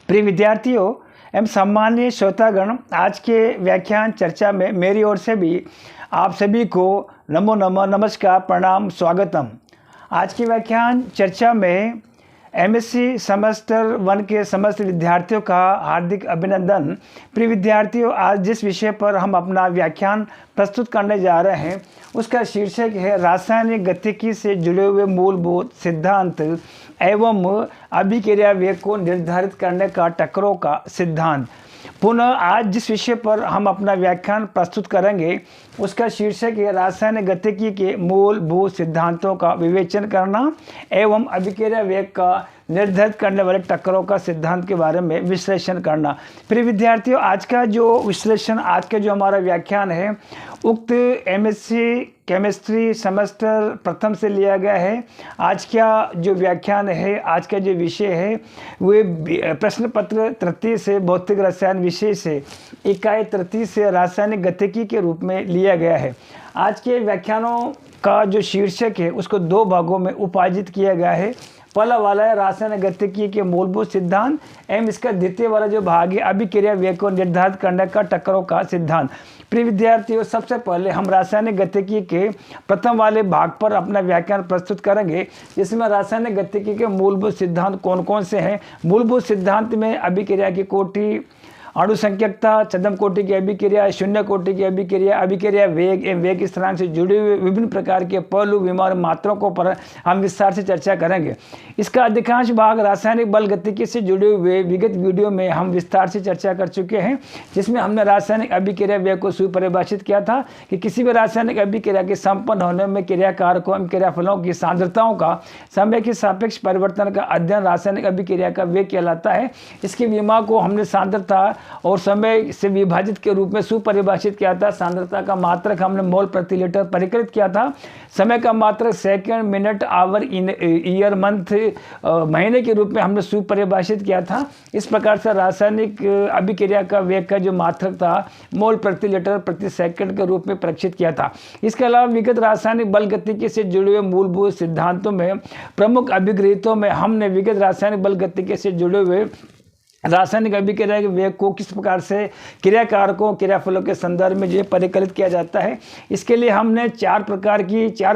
प्रिय विद्यार्थियों एवं सम्मानीय श्रोतागण, आज के व्याख्यान चर्चा में मेरी ओर से भी आप सभी को नमो नमः, नमस्कार, प्रणाम, स्वागतम। आज की व्याख्यान चर्चा में एमएससी सेमेस्टर 1 के समस्त विद्यार्थियों का हार्दिक अभिनंदन। प्रिय विद्यार्थियों, आज जिस विषय पर हम अपना व्याख्यान प्रस्तुत करने जा रहे हैं उसका शीर्षक है रासायनिक गतिकी से जुड़े हुए मूलभूत सिद्धांत एवं अभिक्रिया वेग को निर्धारित करने का टक्करों का सिद्धांत। पुनः आज जिस विषय पर हम अपना व्याख्यान प्रस्तुत करेंगे उसका शीर्षक है रासायनिक गतिकी के मूलभूत सिद्धांतों का विवेचन करना एवं अभिक्रिया वेग का निर्धारित करने वाले टक्करों का सिद्धांत के बारे में विश्लेषण करना। प्रिय विद्यार्थियों, आज का जो विश्लेषण, आज का जो हमारा व्याख्यान है उक्त एमएससी केमिस्ट्री सेमेस्टर प्रथम से लिया गया है। आज का जो व्याख्यान है, आज का जो विषय है वे प्रश्न पत्र तृतीय से भौतिक रसायन विषय से इकाई तृतीय से रासायनिक गतिकी के रूप में लिया गया है। आज के व्याख्यानों का जो शीर्षक है उसको दो भागों में उपार्जित किया गया है। पहला वाला है रासायनिक गतिकी के मूलभूत सिद्धांत एवं इसका द्वितीय वाला जो भाग है अभिक्रिया वेग को निर्धारित करने का टक्करों का सिद्धांत। प्रिय विद्यार्थियों, सबसे पहले हम रासायनिक गतिकी के प्रथम वाले भाग पर अपना व्याख्यान प्रस्तुत करेंगे, जिसमें रासायनिक गतिकी के मूलभूत सिद्धांत कौन कौन से हैं। मूलभूत सिद्धांत में अभिक्रिया की कोटि, अणुसंख्यकता, छद्म कोटि की अभिक्रिया, शून्य कोटि की अभिक्रिया, अभिक्रिया वेग एवं वेग स्थिरांक से जुड़े हुए विभिन्न प्रकार के पहलू, विमान, मात्राओं पर हम विस्तार से चर्चा करेंगे। इसका अधिकांश भाग रासायनिक बल गतिकी से जुड़े हुए विगत वीडियो में हम विस्तार से चर्चा कर चुके हैं, जिसमें हमने रासायनिक अभिक्रिया वेग को सुपरिभाषित किया था कि किसी भी रासायनिक अभिक्रिया के संपन्न होने में क्रिया कारकों एवं क्रियाफलों की सांद्रताओं का समय के सापेक्ष परिवर्तन का अध्ययन रासायनिक अभिक्रिया का वेग कहलाता है। इसकी विमा को हमने सांद्रता और समय से विभाजित के रूप में सुपरिभाषित किया था। सांद्रता का मात्रक हमने मोल प्रति लीटर परिकलित किया था। समय का मात्रक second, minute, hour, year, month, महीने के रूप में हमने सुपरिभाषित किया था। इस प्रकार से रासायनिक अभिक्रिया का वेग का जो मात्रक था मोल प्रति लीटर प्रति सेकंड के रूप में प्रक्षित किया था। इसके अलावा विगत रासायनिक बल गतिकी से जुड़े हुए मूलभूत सिद्धांतों में प्रमुख अभिगृहीतों में हमने विगत रासायनिक बल गतिकी से जुड़े हुए रासायनिक अभिक्रिया के वेग को किस प्रकार से क्रिया कारकों, क्रियाफलों के संदर्भ में जो परिकलित किया जाता है, इसके लिए हमने चार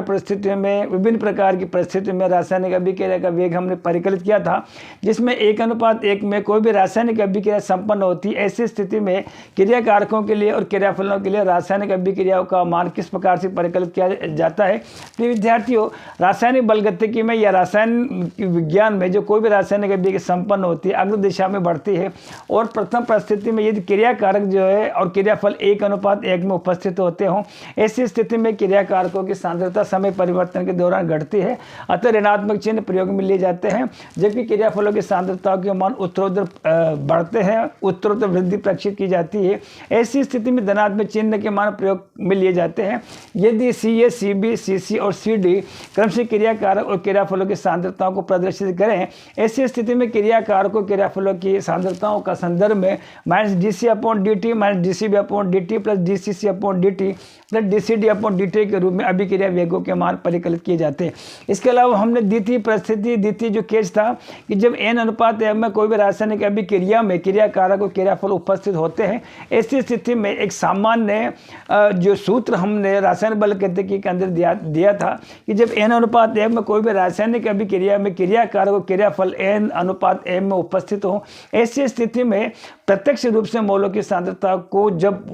परिस्थितियों में, विभिन्न प्रकार की परिस्थितियों में रासायनिक अभिक्रिया का वेग हमने परिकलित किया था, जिसमें 1:1 में कोई भी रासायनिक अभिक्रिया संपन्न होती। ऐसी स्थिति में क्रिया कारकों के लिए और क्रियाफलों के लिए रासायनिक अभिक्रियाओं का मान किस प्रकार से परिकलित किया जाता है। तो विद्यार्थियों, रासायनिक बल गतिकी में या रासायन विज्ञान में जो कोई भी रासायनिक अभिक्रिया संपन्न होती है अग्र दिशा में बढ़ती है और प्रथम परिस्थिति में यदि क्रिया कारक जो है और क्रियाफल 1:1 में उपस्थित होते हों, ऐसी स्थिति में क्रिया कारकों की सांद्रता समय परिवर्तन के दौरान घटती है, अतः ऋणात्मक चिन्ह प्रयोग में लिए जाते हैं। जबकि क्रियाफलों की सांद्रताओं के मान उत्तरोत्तर बढ़ते हैं, उत्तरोत्तर वृद्धि प्रक्षित की जाती है। ऐसी स्थिति में धनात्मक चिन्ह के मान प्रयोग में लिए जाते हैं। यदि CA, CB, CC और CD क्रम से क्रिया कारक और क्रियाफलों की सांद्रताओं को प्रदर्शित करें, ऐसी स्थिति में क्रिया कारकों, क्रियाफलों की सांद्रताओं का संदर्भ में -dC/dt -dCB/dt plus dCC/dt plus dCD/dt के रूप में अभिक्रिया वेगों के मान परिकलित किए जाते हैं। इसके अलावा हमने द्वितीय जो केस था कि जब n:1 में कोई भी रासायनिक अभिक्रिया में क्रिया कारक और क्रियाफल उपस्थित होते हैं, ऐसी स्थिति में एक सामान्य जो सूत्र हमने रासायनिक बल गतिकी के अंदर दिया था कि जब n:1 में कोई भी रासायनिक अभिक्रिया में क्रिया कारक और क्रियाफल n:m में उपस्थित हो, ऐसी स्थिति में प्रत्यक्ष रूप से मोलों की सांद्रता को जब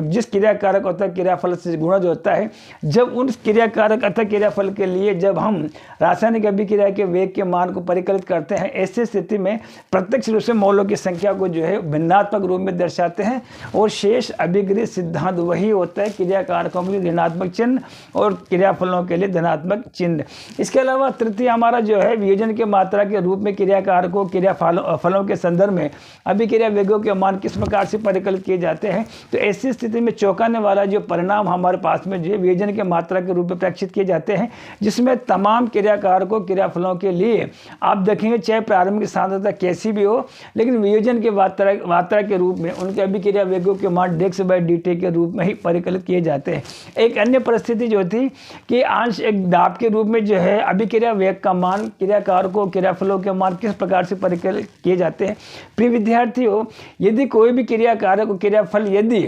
जिस क्रिया कारक अथवा क्रियाफल से गुणज होता है, जब उन क्रिया कारक अथवा क्रियाफल के लिए जब हम रासायनिक अभिक्रिया के वेग के मान को परिकलित करते हैं, ऐसी स्थिति में प्रत्यक्ष रूप से मोलों की संख्या को जो है भिन्नात्मक रूप में दर्शाते हैं और शेष अभिक्रिया सिद्धांत वही होता है, क्रिया कारकों के लिए ऋणात्मक चिन्ह और क्रियाफलों के लिए धनात्मक चिन्ह। इसके अलावा तृतीय हमारा जो है वियोजन के मात्रा के रूप में क्रिया कारकों, क्रियाफलों के संदर्भ में अभिक्रिया वेगों के मान किस प्रकार से परिकलित किए जाते हैं। तो ऐसी स्थिति में चौंकाने वाला जो परिणाम हमारे पास में जो वियोजन के मात्रा के रूप में प्रक्षित किए जाते हैं, जिसमें तमाम क्रिया कारकों, क्रियाफलों के लिए आप देखेंगे चाहे प्रारंभिक सांद्रता कैसी भी हो, लेकिन वियोजन के मात्रा के रूप में उनके अभिक्रिया वेगों के मान dx/dt के रूप में ही परिकलित किए जाते हैं। एक अन्य परिस्थिति जो थी कि अंश एक दाब के रूप में जो है अभिक्रिया वेग का मान, क्रिया कारकों, क्रियाफलों के मान किस प्रकार से परिकलित किए जाते हैं, प्रिय विद्यार्थियों, यदि कोई भी क्रिया कारक और क्रियाफल यदि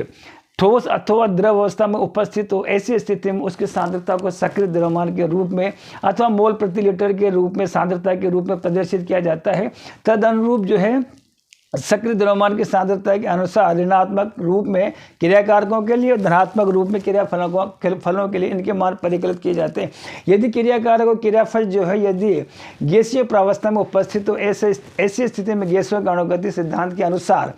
ठोस अथवा द्रव अवस्था में उपस्थित हो, ऐसी स्थिति में उसकी सांद्रता को सक्रिय द्रव्यमान के रूप में अथवा मोल प्रति लीटर के रूप में सांद्रता के रूप में प्रदर्शित किया जाता है। तद अनुरूप जो है सक्रिय द्रव्यमान की सांद्रता के अनुसार ऋणात्मक रूप में क्रियाकारकों के लिए और धनात्मक रूप में क्रियाफलों के लिए इनके मान परिकलित किए जाते हैं। यदि क्रियाकारक और क्रियाफल जो है यदि गैसीय प्रावस्था में उपस्थित हो, ऐसी स्थिति में गैसों के अणुगति सिद्धांत के अनुसार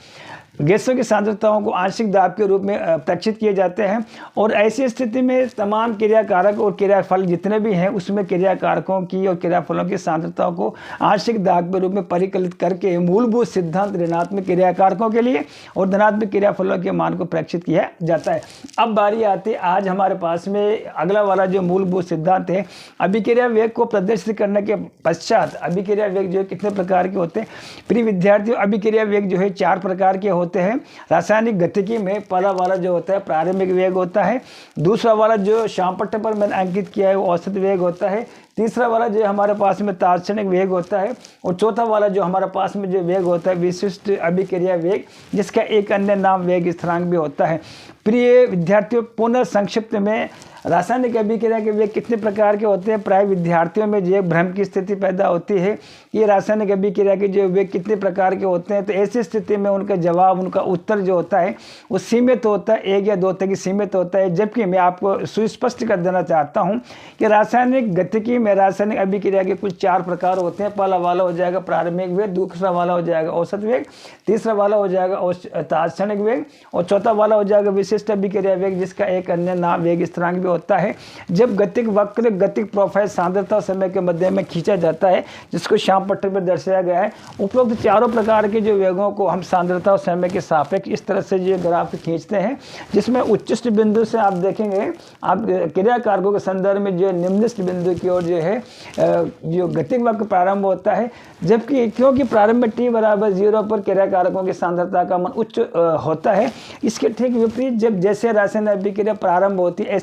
गैसों की सांद्रताओं को आंशिक दाब के रूप में प्रक्षित किए जाते हैं और ऐसी स्थिति में तमाम क्रियाकारक और क्रियाफल जितने भी हैं उसमें क्रियाकारकों की और क्रियाफलों की सांद्रताओं को आंशिक दाब के रूप में परिकलित करके मूलभूत सिद्धांत ऋणात्मक क्रियाकारकों के लिए और धनात्मक क्रियाफलों के मान को प्रक्षित किया जाता है। अब बारी आती है आज हमारे पास में अगला वाला जो मूलभूत सिद्धांत है, अभिक्रिया वेग को प्रदर्शित करने के पश्चात अभिक्रिया वेग जो है कितने प्रकार के होते हैं। प्रिय विद्यार्थियों, अभिक्रिया वेग जो है 4 प्रकार के होते हैं। रासायनिक गतिकी में पहला वाला जो होता है प्रारंभिक वेग होता है, दूसरा वाला जो शाम पट्टे पर मैंने अंकित किया है वो औसत वेग होता है, तीसरा वाला जो हमारे पास में तात्क्षणिक वेग होता है और चौथा वाला जो हमारे पास में जो वेग होता है विशिष्ट अभिक्रिया वेग, जिसका एक अन्य नाम वेग स्थिरांक भी होता है। प्रिय विद्यार्थियों, पुनः संक्षिप्त में रासायनिक अभिक्रिया के वेग कितने प्रकार के होते हैं। प्राय विद्यार्थियों में जो भ्रम की स्थिति पैदा होती है कि रासायनिक अभिक्रिया के जो वेग कितने प्रकार के होते हैं, तो ऐसी स्थिति में उनका जवाब, उनका उत्तर जो होता है वो सीमित होता है, 1 या 2 तक ही सीमित होता है। जबकि मैं आपको सुस्पष्ट कर देना चाहता हूँ कि रासायनिक गतिकी में रासायनिक अभिक्रिया के कुछ 4 प्रकार होते हैं। पहला वाला हो जाएगा प्रारंभिक वेग, दूसरा वाला हो जाएगा औसत वेग, तीसरा वाला हो जाएगा तात्क्षणिक वेग और चौथा वाला हो जाएगा विशिष्ट अभिक्रिया वेग, जिसका एक अन्य नाम वेग स्थिरांक भी होता है। जब गतिक वक्र, गतिक प्रोफाइल सांद्रता और समय के मध्य में खींचा जाता है, जिसको श्याम पट्टे पर दर्शाया गया है, उपरोक्त चारों प्रकार के जो वेगों को हम सांद्रता और समय के सापेक्ष इस तरह से जो ग्राफ खींचते हैं, जिसमें उच्चतम बिंदु से आप देखेंगे, आप क्रिया कारकों के संदर्भ में जो निम्नतम बिंदु की ओर जो है जो गतिक वक्र प्रारंभ होता है। जबकि क्योंकि प्रारंभ में t बराबर 0 पर क्रिया कारकों की सांद्रता का मान उच्च होता है, इसके ठीक विपरीत जब जैसे रासायनिक अभिक्रिया प्रारंभ होती है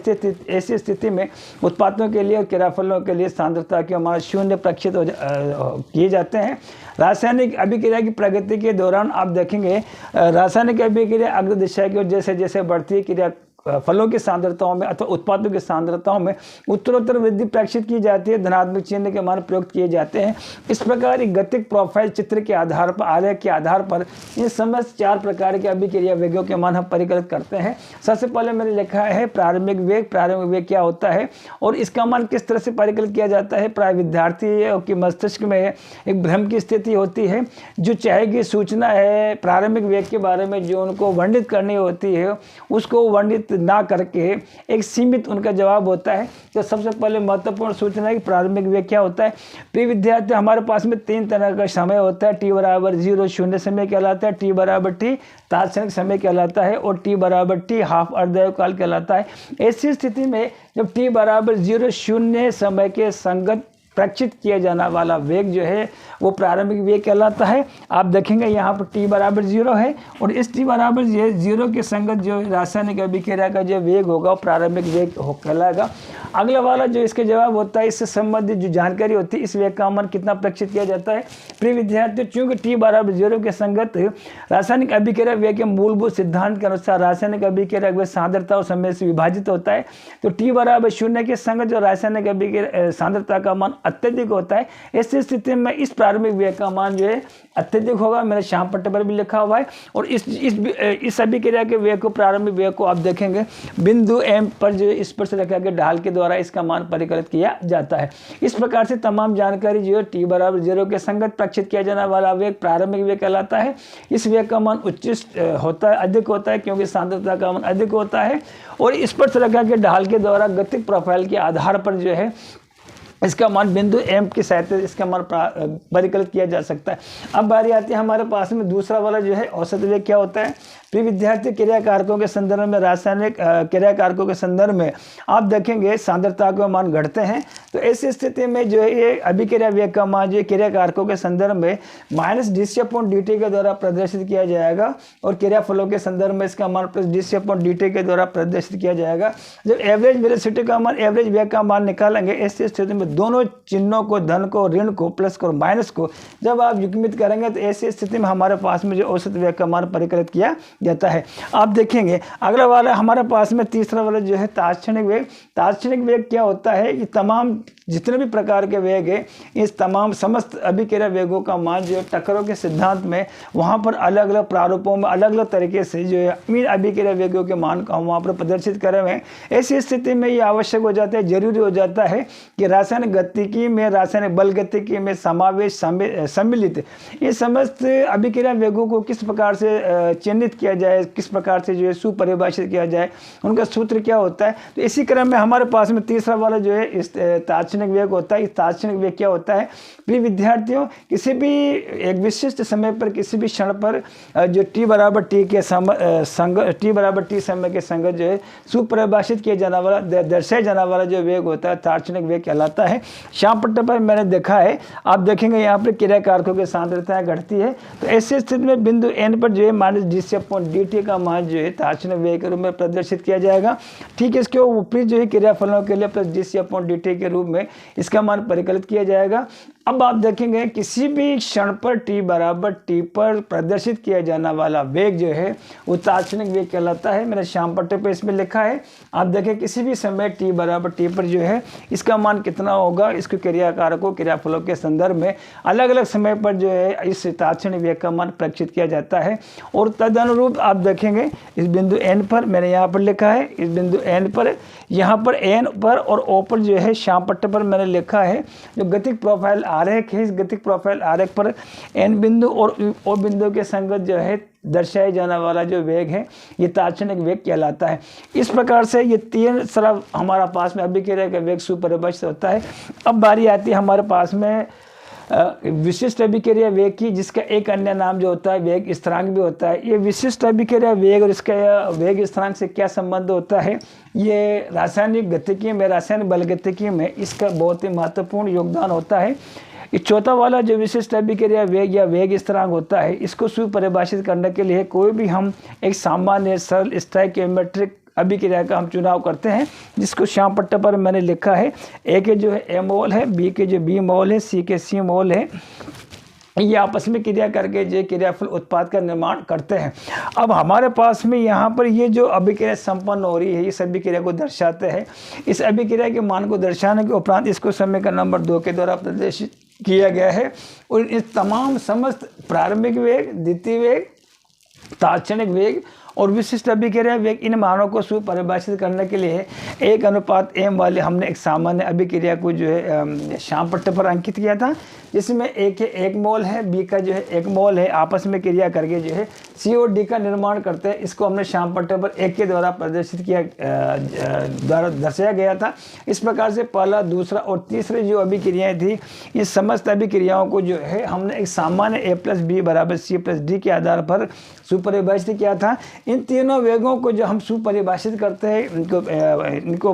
ऐसी स्थिति में उत्पादों के लिए और क्रियाफलों के लिए सांद्रता के मान 0 प्रक्षित किए जाते हैं। रासायनिक अभिक्रिया की प्रगति के दौरान आप देखेंगे रासायनिक अभिक्रिया अग्र दिशा की ओर जैसे जैसे बढ़ती है, क्रिया फलों की सांद्रताओं में अथवा उत्पादों की सांद्रताओं में उत्तरोत्तर वृद्धि प्रक्षित की जाती है, धनात्मक चिन्ह के मान प्रयुक्त किए जाते हैं। इस प्रकार एक गतिक प्रोफाइल चित्र के आधार पर, आलेख के आधार पर इन समस्त 4 प्रकार के अभिक्रिया वेगों के मान हम परिकलित करते हैं। सबसे पहले मैंने लिखा है प्रारंभिक वेग। प्रारंभिक वेग क्या होता है और इसका मान किस तरह से परिकलित किया जाता है। प्राय विद्यार्थी के मस्तिष्क में एक भ्रम की स्थिति होती है, जो चाहेगी सूचना है प्रारंभिक वेग के बारे में जो उनको वर्णित करनी होती है, उसको वर्णित ना करके एक सीमित उनका जवाब होता है। तो सबसे पहले महत्वपूर्ण सूचना है कि प्रारंभिक वेग क्या होता है। प्रिय विद्यार्थी, हमारे पास में 3 तरह का समय होता है। t बराबर 0 शून्य समय कहलाता है, t बराबर t तात्क्षणिक समय कहलाता है और t बराबर t हाफ अर्धआयु काल कहलाता है। ऐसी स्थिति में जब t बराबर 0 शून्य समय के संगत प्रक्षित किया जाना वाला वेग जो है वो प्रारंभिक वेग कहलाता है। आप देखेंगे यहाँ पर t बराबर 0 है और इस t बराबर 0 के संगत जो रासायनिक अभिक्रिया का जो वेग होगा वो प्रारंभिक वेग कहलाएगा। अगला वाला जो इसके जवाब होता है, इससे संबंधित जो जानकारी होती है, इस वेग का मान कितना प्रक्षित किया जाता है। प्रिय विद्यार्थियों, चूंकि t बराबर 0 के संगत रासायनिक अभिक्रिया वेग के मूलभूत सिद्धांत के अनुसार रासायनिक अभिक्रिया वेग सांद्रता और समय से विभाजित होता है, तो t बराबर 0 के संगत जो रासायनिक अभिक्रिया सांद्रता का मान अत्यधिक होता है। ऐसी स्थिति में इस प्रारंभिक वेग का मान जो है अत्यधिक होगा। मैंने श्याम पट्टे पर भी लिखा हुआ है और इस अभिक्रिया के वेग को, प्रारंभिक वेग को आप देखेंगे बिंदु m पर जो इस पर से रखा के ढाल के द्वारा इसका मान परिकलित किया जाता है। इस प्रकार से तमाम जानकारी जो है t बराबर 0 के संगत प्रक्षित किया जाने वाला वेग प्रारंभिक वेग कहलाता है। इस वेग का मान उच्च होता है, अधिक होता है, क्योंकि सांद्रता का मान अधिक होता है और इस पर से रखा के ढाल के द्वारा गतिक प्रोफाइल के आधार पर जो है इसका मान बिंदु m की सहायता से इसका मान परिकलित किया जा सकता है। अब बारी आती है हमारे पास में दूसरा वाला जो है औसत वेग क्या होता है। प्रिय विद्यार्थी, क्रिया कारकों के संदर्भ में, रासायनिक क्रिया कारकों के संदर्भ में आप देखेंगे सांद्रता के मान घटते हैं तो ऐसी स्थिति में जो है ये अभिक्रिया वेग का मान जो है क्रिया कारकों के संदर्भ में -dc/dt के द्वारा प्रदर्शित किया जाएगा और क्रिया फलों के संदर्भ में इसका मान +dc/dt के द्वारा प्रदर्शित किया जाएगा। जब एवरेज वेलोसिटी का मान, एवरेज वेग का मान निकालेंगे, ऐसी स्थिति में दोनों चिन्हों को, धन को, ऋण को, प्लस को, माइनस को जब आप युग्मित करेंगे तो ऐसी स्थिति में हमारे पास में जो औसत वेग का मान परिकलित किया जाता है। आप देखेंगे अगला वाला हमारे पास में तीसरा वाला जो है तात्क्षणिक वेग। तात्क्षणिक वेग क्या होता है कि तमाम जितने भी प्रकार के वेग है, इस तमाम समस्त अभिक्रिया वेगों का मान जो है टक्करों के सिद्धांत में वहाँ पर अलग अलग प्रारूपों में अलग अलग तरीके से जो है इन अभिक्रिया वेगों के मान का वहाँ पर प्रदर्शित करे हुए हैं। ऐसी स्थिति में ये आवश्यक हो जाता है, जरूरी हो जाता है कि रासायनिक गतिकी में, रासायनिक बल गतिकी में समावेश सम्मिलित ये समस्त अभिक्रिया वेगों को किस प्रकार से चिन्हित किया जाए, किस प्रकार से जो है सुपरिभाषित किया जाए, उनका सूत्र क्या होता है। तो इसी क्रम में हमारे पास में तीसरा वाला जो है इस तात्क्षणिक वेग होता है। इस तात्क्षणिक वेग क्या होता है, प्रिय विद्यार्थियों, किसी भी एक विशिष्ट समय पर, किसी भी क्षण पर जो t बराबर t के t बराबर t समय के संगत जो है सुपरिभाषित किया जाने वाला, दर्शाया जाने वाला जो वेग होता है तात्क्षणिक वेग कहलाता है। श्याम पट्टे पर मैंने देखा है, आप देखेंगे यहाँ पर क्रिया कारकों की सांद्रता घटती है। तो ऐसी स्थिति में बिंदु n पर जो है -dc/dt का मान जो है तात्क्षणिक वेग के रूप में प्रदर्शित किया जाएगा। ठीक है, इसके ऊपरी जो है क्रियाफलों के लिए +dc/dt के रूप में इसका मान परिकलित किया जाएगा। अब आप देखेंगे किसी भी क्षण पर t बराबर t पर प्रदर्शित किया जाने वाला वेग जो है वो तात्क्षणिक वेग कहलाता है। मैंने श्याम पट्टे पे इसमें लिखा है, आप देखें किसी भी समय t बराबर t पर जो है इसका मान कितना होगा, इसको क्रिया कारकों, क्रियाफलों के संदर्भ में अलग अलग समय पर जो है इस तात्क्षणिक वेग का मान प्रदर्शित किया जाता है। और तदनुरूप आप देखेंगे इस बिंदु n पर, मैंने यहाँ पर लिखा है, इस बिंदु n पर, यहाँ पर n पर और o पर जो है श्याम पट्टे पर मैंने लिखा है जो गतिक प्रोफाइल आरेख है। इस गतिक प्रोफाइल आरेख पर n बिंदु और o बिंदु के संगत जो है दर्शाए जाने वाला जो वेग है ये तात्क्षणिक वेग कहलाता है। इस प्रकार से ये तीन तरफ हमारा पास में अभिक्रिया का वेग सुपरिभाषित होता है। अब बारी आती है हमारे पास में विशिष्ट अभिक्रिया वेग की, जिसका एक अन्य नाम जो होता है वेग स्थिरांक भी होता है। ये विशिष्ट अभिक्रिया वेग और इसका वेग स्थिरांक से क्या संबंध होता है, ये रासायनिक गतिकी में, रासायनिक बल गतिकी में इसका बहुत ही महत्वपूर्ण योगदान होता है। इस चौथा वाला जो विशिष्ट अभिक्रिया वेग या वेग स्थिरांक होता है, इसको सुपरिभाषित करने के लिए कोई भी हम एक सामान्य सरल स्टोइकियोमेट्रिक अभिक्रिया का हम चुनाव करते हैं, जिसको श्याम पट्टे पर मैंने लिखा है। ए के जो है ए मोल है, बी के जो बी मोल है, सी के सी मोल है। ये आपस में क्रिया करके जो क्रियाफल उत्पाद का निर्माण करते हैं। अब हमारे पास में यहाँ पर ये जो अभिक्रिया संपन्न हो रही है, इस अभिक्रिया को दर्शाते हैं। इस अभिक्रिया के मान को दर्शाने के उपरांत इसको समीकरण नंबर 2 के द्वारा प्रदर्शित किया गया है। और इस तमाम समस्त प्रारंभिक वेग, द्वितीय वेग, तात्क्षणिक वेग और विशिष्ट अभिक्रिया वेग, इन मानों को सुपरिभाषित करने के लिए 1:m वाले हमने एक सामान्य अभिक्रिया को जो है श्याम पट्टे पर अंकित किया था, जिसमें ए के 1 मोल है, बी का जो है 1 मोल है, आपस में क्रिया करके जो है सी और डी का निर्माण करते हैं। इसको हमने श्याम पट्टे पर 1 के द्वारा प्रदर्शित किया, द्वारा दर्शाया गया था। इस प्रकार से पहला, दूसरा और तीसरी जो अभिक्रियाएँ थी, ये समस्त अभिक्रियाओं को जो है हमने एक सामान्य a+b = c+d के आधार पर सुपरिभाषित किया था। इन तीनों वेगों को जो हम सुपरिभाषित करते हैं, इनको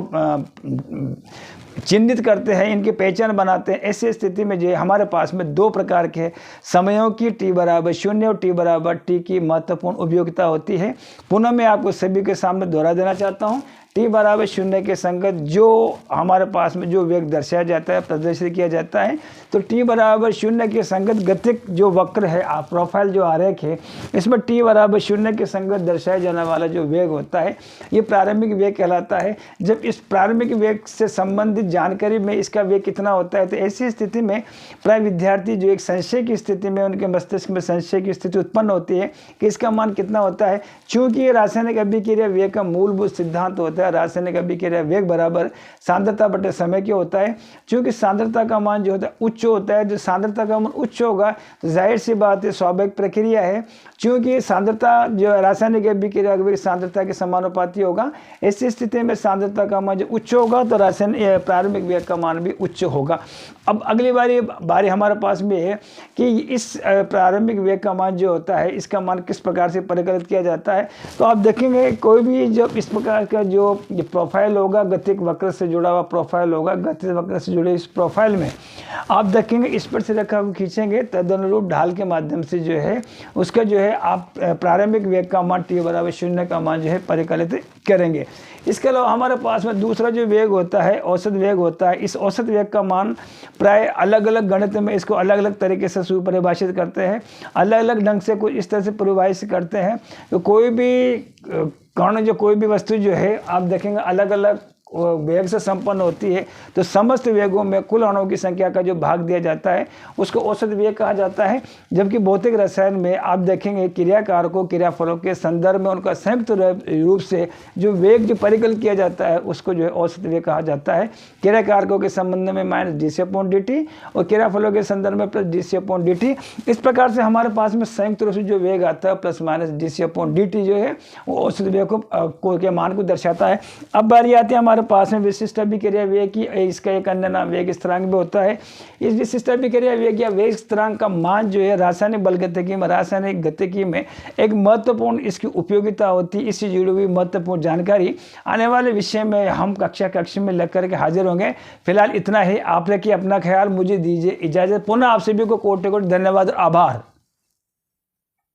चिन्हित करते हैं, इनकी पहचान बनाते हैं। ऐसी स्थिति में जो हमारे पास में दो प्रकार के समयों की t बराबर 0 और t बराबर t की महत्वपूर्ण उपयोगिता होती है। पुनः मैं आपको सभी के सामने दोहरा देना चाहता हूँ। t बराबर 0 के संगत जो हमारे पास में जो वेग दर्शाया जाता है, प्रदर्शित किया जाता है, तो t बराबर 0 के संगत गतिक जो वक्र है, प्रोफाइल जो आरेख है, इसमें t बराबर 0 के संगत दर्शाया जाने वाला जो वेग होता है ये प्रारंभिक वेग कहलाता है। जब इस प्रारंभिक वेग से संबंधित जानकारी में इसका वेग कितना होता है, तो ऐसी स्थिति में प्राय विद्यार्थी जो एक संशय की स्थिति में, उनके मस्तिष्क में संशय की स्थिति उत्पन्न होती है कि इसका मान कितना होता है। चूँकि ये रासायनिक अभिक्रिया वेग का मूलभूत सिद्धांत होता है, रासायनिक अभिक्रिया वेग बराबर सांद्रता बटे समय क्या होता है। चूंकि सांद्रता का मान जो होता है उच्च होता है, जो सांद्रता का मान उच्च होगा तो जाहिर सी बात है, स्वाभाविक प्रक्रिया है, चूंकि सांद्रता जो है रासायनिक अभिक्रिया वेग सांद्रता के समानुपाती होगा। ऐसी स्थिति में सांद्रता का मान जो उच्च होगा तो रासायनिक प्रारंभिक वेग का मान भी उच्च होगा। अब अगली बारी हमारे पास में है कि इस प्रारंभिक वेग का मान जो होता है इसका मान किस प्रकार से परिकलित किया जाता है। तो आप देखेंगे कोई भी जब इस प्रकार का जो प्रोफाइल होगा, गतिक वक्र से जुड़ा हुआ प्रोफाइल होगा, गतिज वक्र से जुड़े इस प्रोफाइल में आप देखेंगे इस पर से रेखा को खींचेंगे, तदनुरूप ढाल के माध्यम से जो है उसका जो है आप प्रारंभिक वेग का मान t बराबर 0 का मान जो है परिकलित करेंगे। इसके अलावा हमारे पास में दूसरा जो वेग होता है औसत वेग होता है। इस औसत वेग का मान प्राय अलग अलग गणित में इसको अलग अलग तरीके से सुपरिभाषित करते हैं, अलग अलग ढंग से कुछ इस तरह से परिभाषित करते हैं। तो कोई भी कण जो कोई भी वस्तु जो है आप देखेंगे अलग अलग वेग से संपन्न होती है, तो समस्त वेगों में कुल अणुओं की संख्या का जो भाग दिया जाता है उसको औसत वेग कहा जाता है। जबकि भौतिक रसायन में आप देखेंगे क्रियाकारकों क्रियाफलों के संदर्भ में उनका संयुक्त रूप से जो वेग जो परिकलित किया जाता है उसको जो है औसत वेग कहा जाता है। क्रियाकारकों के संबंध में -dc/dt और क्रियाफलों के संदर्भ में +dc/dt। इस प्रकार से हमारे पास में संयुक्त रूप से जो वेग आता है +-dc/dt जो है वो औसत वेग को के मान को दर्शाता है। अब बारी आती है हमारे पास में विशिष्ट अभिक्रिया वेग की। इसका एक अन्य नाम वेग स्थिरांक भी होता है। इस विशिष्ट अभिक्रिया वेग या वेग स्थिरांक का मान जो है रासायनिक बल गतिकी में, रासायनिक गतिकी में एक महत्वपूर्ण इसकी उपयोगिता होती है। इससे जुड़ी हुई महत्वपूर्ण जानकारी आने वाले विषय में हम कक्षा में लेकर के हाजिर होंगे। फिलहाल इतना ही। आप रखिए अपना ख्याल, मुझे दीजिए इजाजत। पुनः आप सभी को कोटि कोटि धन्यवाद और आभार।